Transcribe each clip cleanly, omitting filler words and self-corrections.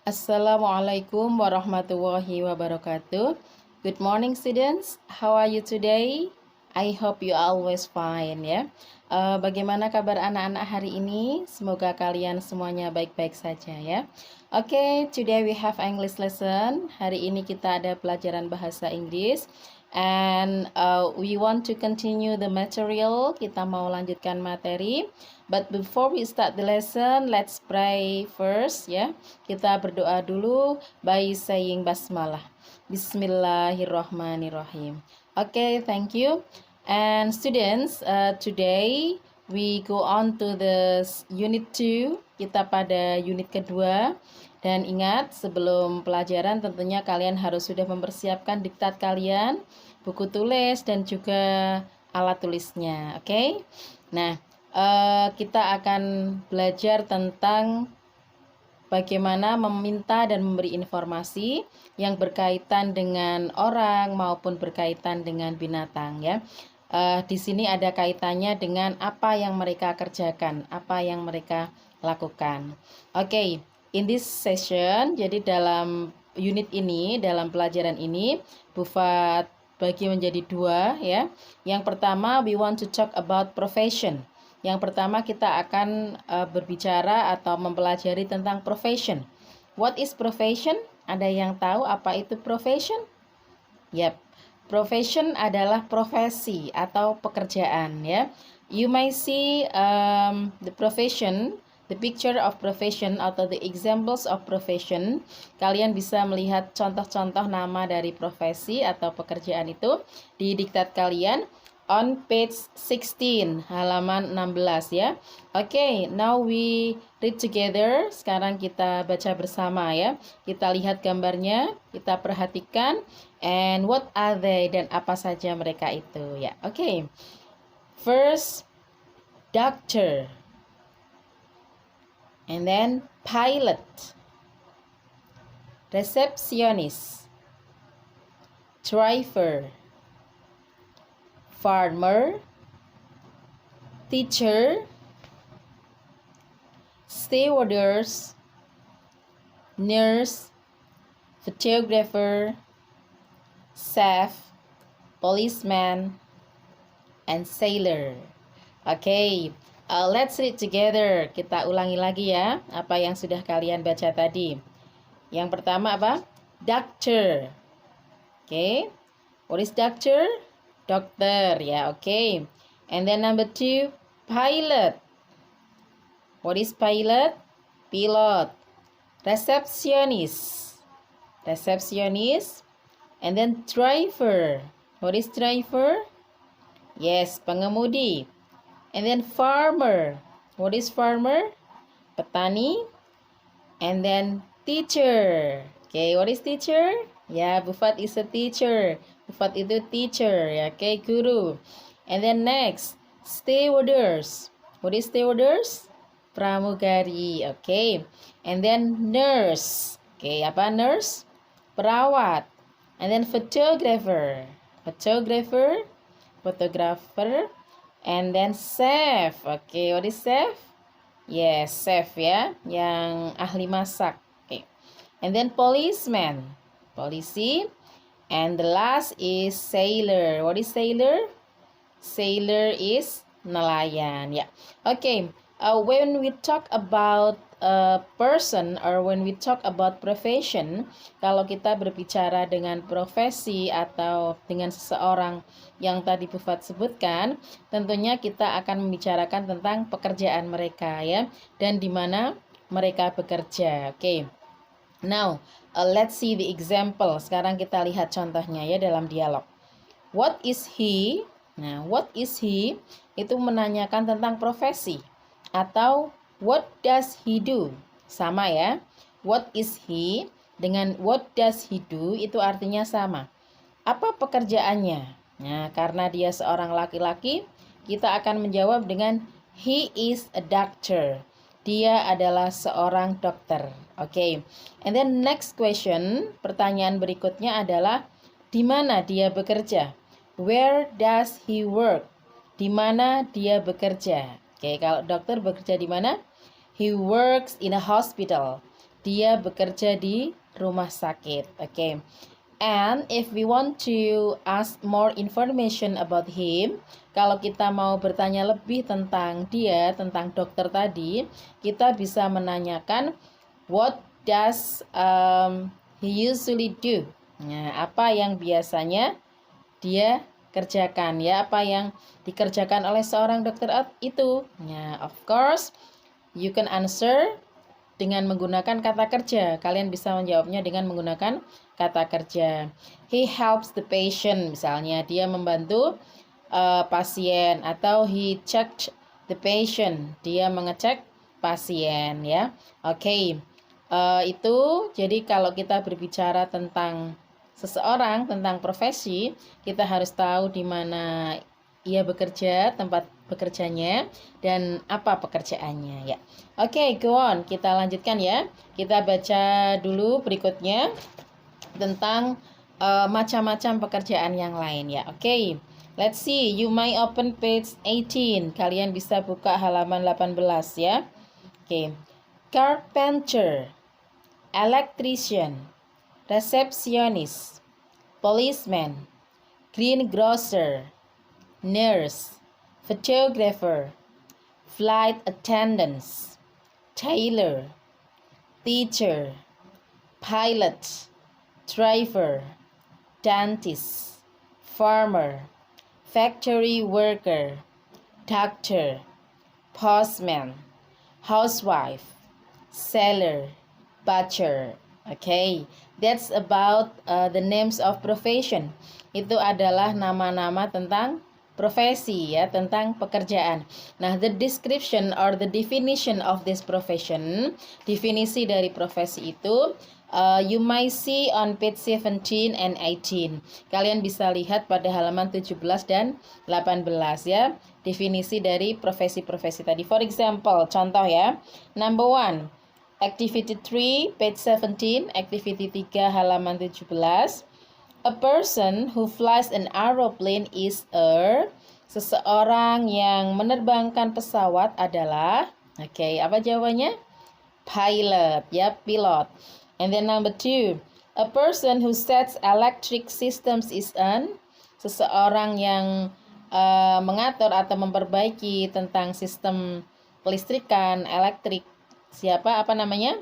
Assalamualaikum warahmatullahi wabarakatuh. Good morning students. How are you today? I hope you are always fine ya. Bagaimana kabar anak-anak hari ini? Semoga kalian semuanya baik-baik saja ya. Oke, today we have English lesson. Hari ini kita ada pelajaran bahasa Inggris. And we want to continue the material. Kita mau lanjutkan materi. But before we start the lesson, let's pray first ya. Kita berdoa dulu by saying basmalah. Bismillahirrahmanirrahim. Okay, thank you. And students, today we go on to the unit 2. Kita pada unit kedua. Dan ingat, sebelum pelajaran tentunya kalian harus sudah mempersiapkan diktat kalian, buku tulis, dan juga alat tulisnya. Oke? Nah, kita akan belajar tentang bagaimana meminta dan memberi informasi yang berkaitan dengan orang maupun berkaitan dengan binatang ya. Di sini ada kaitannya dengan apa yang mereka kerjakan, apa yang mereka lakukan. Oke, in this session, jadi dalam unit ini, dalam pelajaran ini, Bufat bagi menjadi dua ya. Yang pertama, we want to talk about profession. Yang pertama kita akan berbicara atau mempelajari tentang profession. What is profession? Ada yang tahu apa itu profession? Yap, profession adalah profesi atau pekerjaan ya. You may see the profession, the picture of profession atau the examples of profession. Kalian bisa melihat contoh-contoh nama dari profesi atau pekerjaan itu di diktat kalian. On page 16, halaman 16 ya. Oke, now we read together. Sekarang kita baca bersama ya. Kita lihat gambarnya, kita perhatikan. And what are they, dan apa saja mereka itu ya. Oke. First, doctor. And then pilot. Receptionist. Driver. Farmer, teacher, stewardess, nurse, photographer, chef, policeman, and sailor. Okay, let's read together. Kita ulangi lagi ya, apa yang sudah kalian baca tadi. Yang pertama apa? Doctor. Okay, what is doctor? Dokter ya, oke. And then number 2, pilot. What is pilot? Pilot. Receptionist. Receptionist. And then driver. What is driver? Yes, pengemudi. And then farmer. What is farmer? Petani. And then teacher. Okay, what is teacher? Ya, Bufat is a teacher. Bufat itu teacher, ya, okay, guru. And then next, stewardess. What is stewardess? Pramugari, okay. And then nurse. Okay, apa nurse? Perawat. And then photographer. Photographer. Photographer. And then chef. Okay, what is chef? Yes, chef ya, yang ahli masak. Okay. And then policeman. Polisi. And the last is sailor. What is sailor? Sailor is nelayan. Yeah. Okay. When we talk about a person or when we talk about profession, kalau kita berbicara dengan profesi atau dengan seseorang yang tadi Bufat sebutkan, tentunya kita akan membicarakan tentang pekerjaan mereka ya, dan di mana mereka bekerja. Okay. Now, let's see the example. Sekarang kita lihat contohnya ya dalam dialog. What is he? Nah, what is he? Itu menanyakan tentang profesi. Atau what does he do? Sama ya. What is he dengan what does he do itu artinya sama. Apa pekerjaannya? Nah, karena dia seorang laki-laki, kita akan menjawab dengan he is a doctor. Dia adalah seorang dokter. Oke. And then next question, pertanyaan berikutnya adalah di mana dia bekerja? Where does he work? Di mana dia bekerja? Oke, kalau dokter bekerja di mana? He works in a hospital. dia bekerja di rumah sakit. Okay. And if we want to ask more information about him, kalau kita mau bertanya lebih tentang dia, tentang dokter tadi, kita bisa menanyakan what does he usually do? Nah, apa yang biasanya dia kerjakan ya, apa yang dikerjakan oleh seorang dokter itu? Nah, of course, you can answer dengan menggunakan kata kerja. Kalian bisa menjawabnya dengan menggunakan kata kerja. He helps the patient, misalnya dia membantu pasien, atau he checked the patient, dia mengecek pasien ya. Oke. Itu jadi kalau kita berbicara tentang seseorang, tentang profesi, kita harus tahu di mana ia bekerja, tempat bekerjanya, dan apa pekerjaannya ya. Oke, go on. Kita lanjutkan ya. Kita baca dulu berikutnya tentang macam-macam pekerjaan yang lain ya. Oke. Let's see. You may open page 18. Kalian bisa buka halaman 18 ya. Oke. Carpenter, electrician, receptionist, policeman, greengrocer, nurse, photographer, flight attendants, tailor, teacher, pilot, driver, dentist, farmer, factory worker, doctor, postman, housewife, sailor, butcher. Okay, that's about the names of profession. Itu adalah nama-nama tentang profesi ya, tentang pekerjaan. Nah, the description or the definition of this profession, definisi dari profesi itu, you may see on page 17 and 18. Kalian bisa lihat pada halaman 17 dan 18 ya, definisi dari profesi-profesi tadi. For example, contoh ya. Number 1, activity 3, page 17, activity 3 halaman 17. A person who flies an aeroplane is seseorang yang menerbangkan pesawat adalah, oke, apa jawabannya? Pilot, ya, pilot. And then number 2, a person who sets electric systems is seseorang yang mengatur atau memperbaiki tentang sistem kelistrikan, elektrik. Siapa? Apa namanya?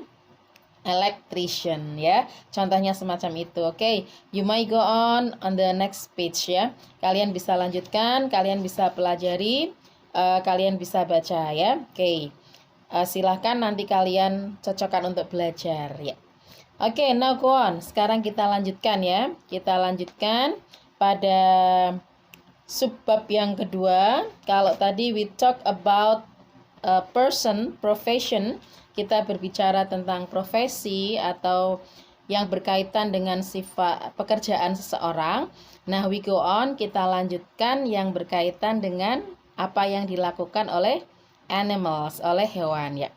Electrician ya. Contohnya semacam itu. Oke, you may go on the next page ya. Kalian bisa lanjutkan, kalian bisa pelajari, kalian bisa baca ya. Oke. Silahkan nanti kalian cocokkan untuk belajar ya. Oke, now go on. Sekarang kita lanjutkan ya. Kita lanjutkan pada subbab yang kedua. Kalau tadi we talk about a person, profession, kita berbicara tentang profesi atau yang berkaitan dengan sifat pekerjaan seseorang. Nah, we go on, kita lanjutkan yang berkaitan dengan apa yang dilakukan oleh animals, oleh hewan ya.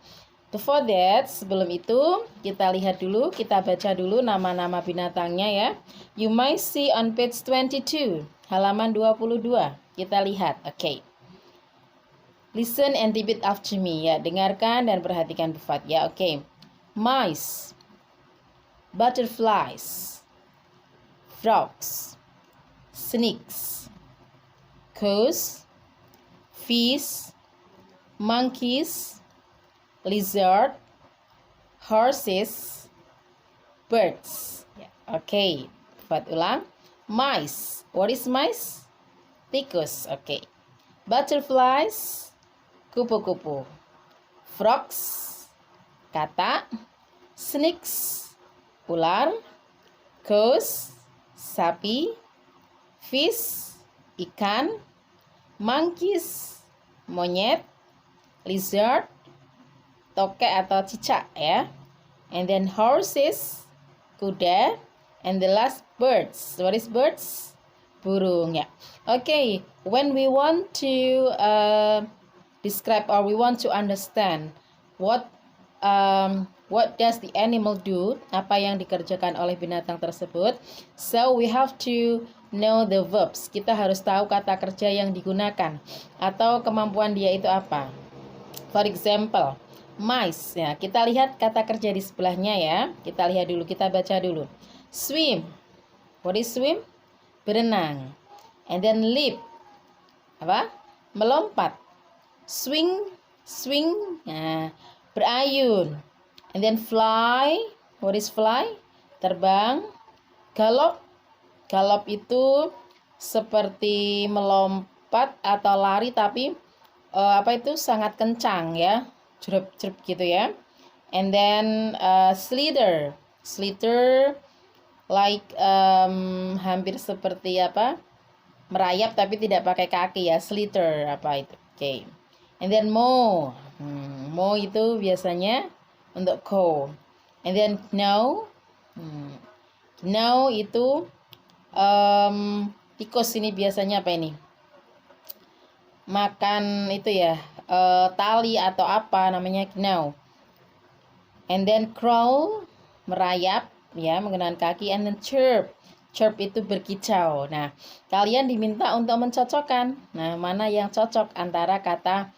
Before that, sebelum itu kita lihat dulu, kita baca dulu nama-nama binatangnya ya. You might see on page 22, halaman 22. Kita lihat, oke. Listen and repeat after me ya. Dengarkan dan perhatikan Bufat ya. Oke. Mice, butterflies, frogs, snakes, crows, fish, monkeys, lizard, horses, birds. Ya. Oke. Bufat ulang. Mice. What is mice? Tikus. Oke. Butterflies, kupu-kupu. Frogs, katak. Snakes, ular. Crows, sapi. Fish, ikan. Monkeys, monyet. Lizard, tokek atau cicak ya. And then horses, kuda. And the last, birds. What is birds? Burung ya. Okay, when we want to describe or we want to understand what does the animal do, apa yang dikerjakan oleh binatang tersebut, so we have to know the verbs. Kita harus tahu kata kerja yang digunakan atau kemampuan dia itu apa. For example, mice. Ya, kita lihat kata kerja di sebelahnya ya. Kita lihat dulu, kita baca dulu. Swim. What is swim? Berenang. And then leap. Apa? Melompat. Swing. Swing. Nah, berayun. And then fly. What is fly? Terbang. Gallop. Gallop itu seperti melompat atau lari tapi apa itu sangat kencang ya, jerup-jerup gitu ya. And then slither, slither like hampir seperti apa, merayap tapi tidak pakai kaki ya, slither apa itu. Oke. And then mow, mow itu biasanya untuk cow. And then gnaw, gnaw itu tikus ini biasanya apa ini? Makan itu ya, tali atau apa namanya, gnaw. And then crawl, merayap ya menggunakan kaki. And then chirp, chirp itu berkicau. Nah, kalian diminta untuk mencocokkan. Nah, mana yang cocok antara kata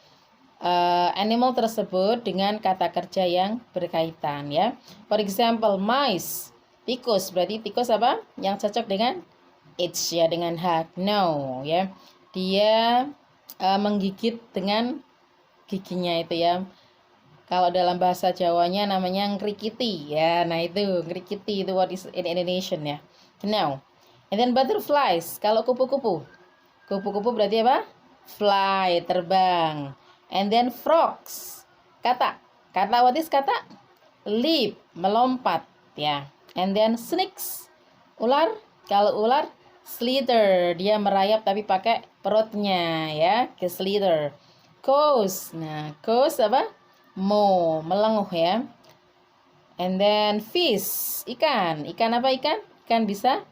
animal tersebut dengan kata kerja yang berkaitan ya. For example, mice, tikus, berarti tikus apa? Yang cocok dengan H ya, dengan H. Gnaw ya. Dia menggigit dengan giginya itu ya. Kalau dalam bahasa Jawanya namanya ngrikiti ya. Nah itu ngrikiti itu what is in Indonesian ya. Now, and then butterflies. Kalau kupu-kupu, kupu-kupu berarti apa? Fly, terbang. And then frogs. Kata what is kata? Leap, melompat ya. And then snakes. Ular. Kalau ular slither, dia merayap tapi pakai perutnya ya, ke slither. Coast. Nah, coast apa? Mow, melenguh ya. And then fish, ikan. Ikan apa ikan? Ikan bisa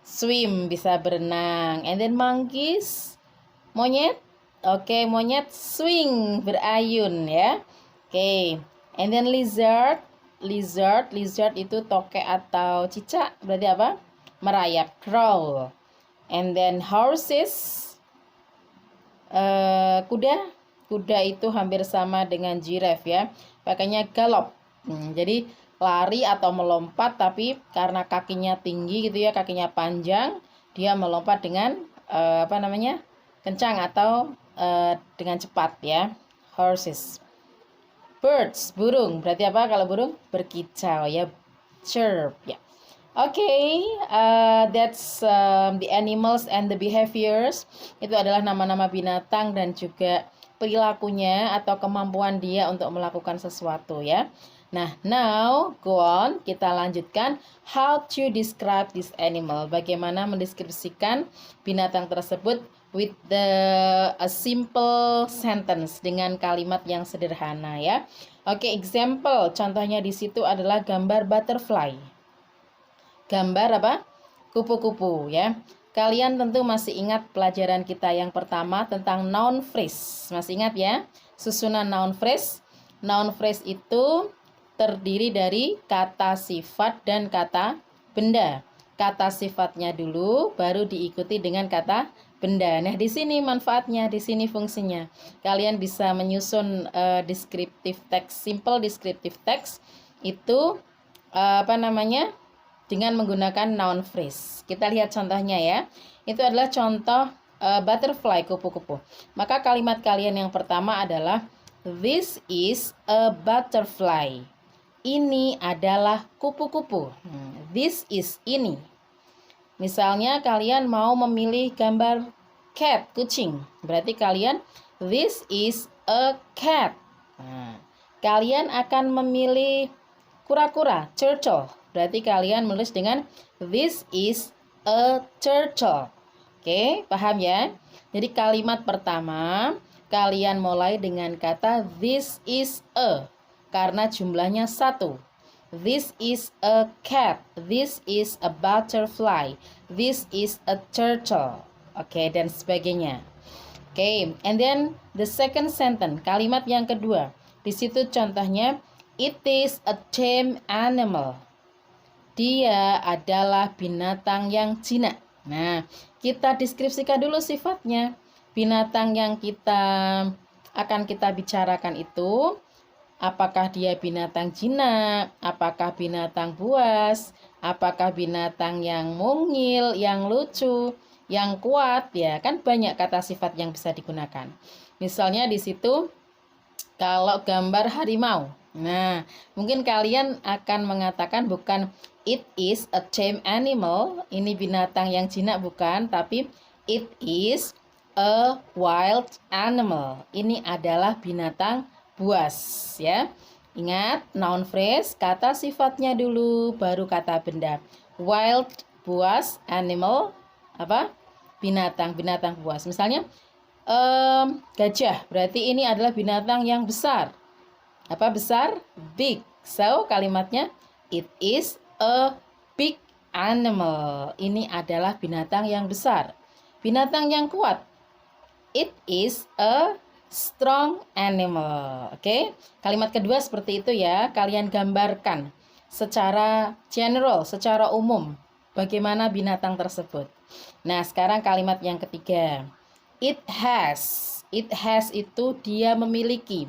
swim, bisa berenang. And then monkeys, monyet. Oke, monyet swing, berayun ya. Oke. And then lizard. Lizard itu tokek atau cicak, berarti apa? Merayap, crawl. And then horses, kuda itu hampir sama dengan giraffe ya, pakainya gallop. Jadi lari atau melompat tapi karena kakinya tinggi gitu ya, kakinya panjang, dia melompat dengan apa namanya, kencang atau dengan cepat ya. Horses. Birds, burung, berarti apa kalau burung? Berkicau ya, chirp ya. Okay, that's the animals and the behaviors. Itu adalah nama-nama binatang dan juga perilakunya atau kemampuan dia untuk melakukan sesuatu ya. Nah, now go on, kita lanjutkan how to describe this animal. Bagaimana mendeskripsikan binatang tersebut with a simple sentence, dengan kalimat yang sederhana ya. Oke, example, contohnya di situ adalah gambar butterfly. Gambar apa? Kupu-kupu ya. Kalian tentu masih ingat pelajaran kita yang pertama tentang noun phrase. Masih ingat ya? Susunan noun phrase. Noun phrase itu terdiri dari kata sifat dan kata benda. Kata sifatnya dulu baru diikuti dengan kata benda. Nah, di sini manfaatnya, di sini fungsinya. Kalian bisa menyusun descriptive text, simple descriptive text itu apa namanya? Dengan menggunakan noun phrase. Kita lihat contohnya ya. Itu adalah contoh butterfly, kupu-kupu. Maka kalimat kalian yang pertama adalah this is a butterfly. Ini adalah kupu-kupu. This is ini. Misalnya kalian mau memilih gambar cat, kucing. Berarti kalian this is a cat. Kalian akan memilih kura-kura, turtle. Berarti kalian menulis dengan this is a turtle. Oke, paham ya? Jadi kalimat pertama kalian mulai dengan kata this is a, karena jumlahnya 1. This is a cat. This is a butterfly. This is a turtle. Oke, dan sebagainya. Oke, and then the second sentence, kalimat yang kedua. Di situ contohnya, it is a tame animal. Dia adalah binatang yang jinak. Nah, kita deskripsikan dulu sifatnya. Binatang yang akan kita bicarakan itu Apakah dia binatang jinak, apakah binatang buas, apakah binatang yang mungil, yang lucu, yang kuat, ya kan banyak kata sifat yang bisa digunakan. Misalnya di situ kalau gambar harimau. Nah, mungkin kalian akan mengatakan bukan it is a tame animal, ini binatang yang jinak bukan, tapi it is a wild animal. Ini adalah binatang buas, ya. Ingat, noun phrase, kata sifatnya dulu, baru kata benda. Wild, buas, animal, apa? Binatang buas. Misalnya, gajah, berarti ini adalah binatang yang besar. Apa besar? Big. So, kalimatnya, it is a big animal. Ini adalah binatang yang besar. Binatang yang kuat. It is a strong animal. Oke, kalimat kedua seperti itu ya. Kalian gambarkan secara general, secara umum, bagaimana binatang tersebut. Nah, sekarang kalimat yang ketiga. It has. It has itu dia memiliki.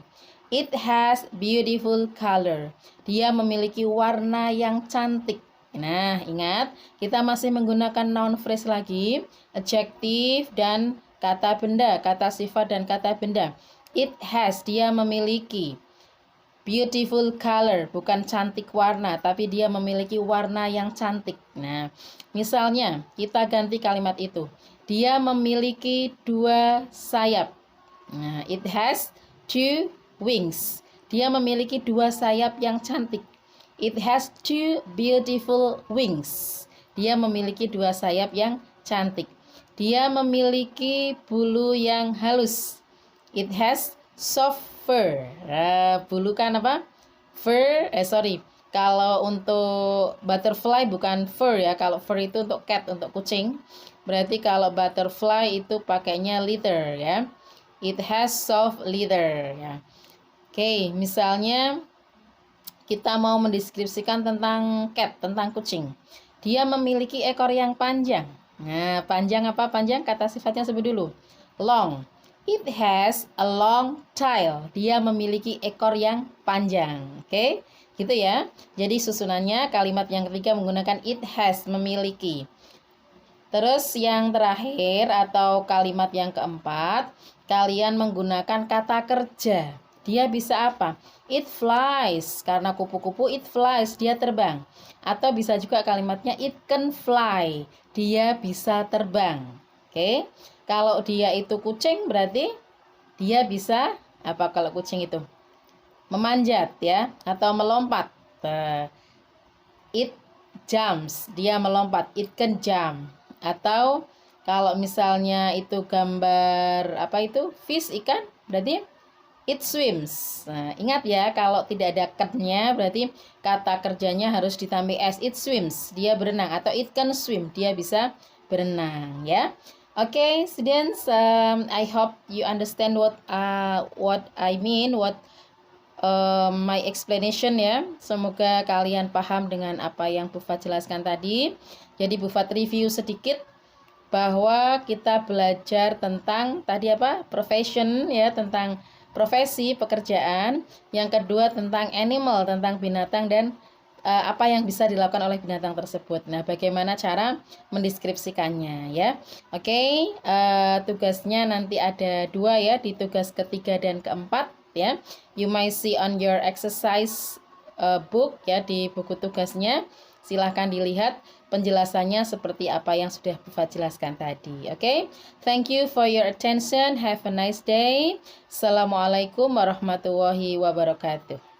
It has beautiful color. Dia memiliki warna yang cantik. Nah, ingat, kita masih menggunakan noun phrase lagi, adjective dan kata benda, kata sifat dan kata benda. It has, dia memiliki. Beautiful color, bukan cantik warna, tapi dia memiliki warna yang cantik. Nah, misalnya kita ganti kalimat itu. Dia memiliki 2 sayap. Nah, it has 2 wings. Dia memiliki 2 sayap yang cantik. It has 2 beautiful wings. Dia memiliki 2 sayap yang cantik. Dia memiliki bulu yang halus. It has soft fur. Bulu kan apa? Fur, Kalau untuk butterfly bukan fur ya. Kalau fur itu untuk cat, untuk kucing. Berarti kalau butterfly itu pakainya leather ya. It has soft leather ya. Oke, misalnya kita mau mendeskripsikan tentang cat, tentang kucing. Dia memiliki ekor yang panjang. Nah, panjang apa? Panjang, kata sifatnya sebut dulu. Long. It has a long tail. Dia memiliki ekor yang panjang. Oke, gitu ya. Jadi susunannya kalimat yang ketiga menggunakan it has, memiliki. Terus yang terakhir atau kalimat yang keempat, kalian menggunakan kata kerja. Dia bisa apa? It flies. Karena kupu-kupu it flies, dia terbang. Atau bisa juga kalimatnya it can fly. Dia bisa terbang. Oke. Kalau dia itu kucing berarti dia bisa apa kalau kucing itu? Memanjat ya atau melompat. It jumps. Dia melompat. It can jump. Atau kalau misalnya itu gambar apa itu? Fish, ikan, berarti it swims. Nah, ingat ya, kalau tidak ada can-nya berarti kata kerjanya harus ditambah s. It swims, dia berenang. Atau it can swim, dia bisa berenang ya. Okay, students, I hope you understand what I mean, my explanation ya. Semoga kalian paham dengan apa yang Bu Fat jelaskan tadi. Jadi Bu Fat review sedikit bahwa kita belajar tentang tadi apa? Profession ya, tentang profesi, pekerjaan. Yang kedua tentang animal, tentang binatang dan apa yang bisa dilakukan oleh binatang tersebut. Nah, bagaimana cara mendeskripsikannya ya. Oke, tugasnya nanti ada 2 ya, di tugas ketiga dan keempat ya. You might see on your exercise book ya, di buku tugasnya. Silahkan dilihat penjelasannya seperti apa yang sudah Bu Fat jelaskan tadi. Oke, thank you for your attention. Have a nice day. Assalamualaikum warahmatullahi wabarakatuh.